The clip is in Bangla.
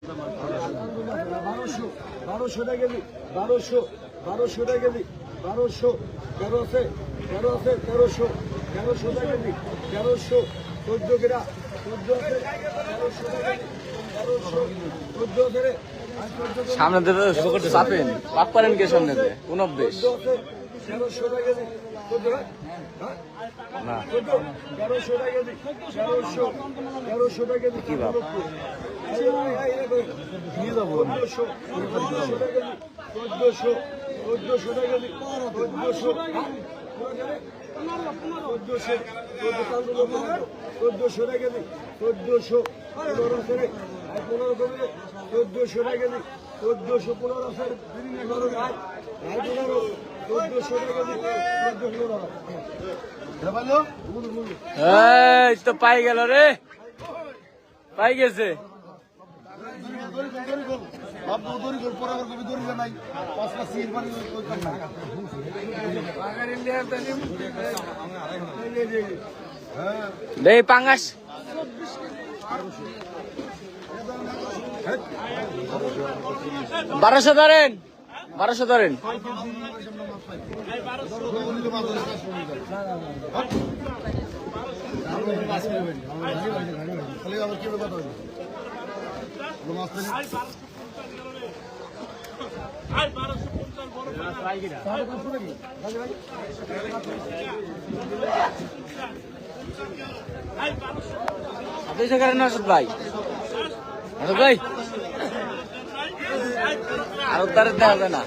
1200 টাকা কেজি 1200 টাকা কেজি 1200 13 আছে 1300 টাকা কেজি 1300 14 গ্রা 14 আছে 1300 টাকা কেজি 1300 14 আছে সামনে দিতে চাপেন পাক পারেন কে সামনে দিয়ে 29 1300 টাকা কেজি 14 না 1300 টাকা কেজি 1300 টাকা কেজি কি বাপ নিয়ে যাবো 1400 টাকা কেজি 1400 টাকা কেজি 1400 টাকা কেজি 1400 1400 টাকা কেজি 1400 এই তো পাই গেল রে পাই গেছে দেই পাঙ্গাস 1200 ধরেন 1200 ধরেন আপনি সে করেন আসদ ভাই আর উদ্ধারে দেখা যায় না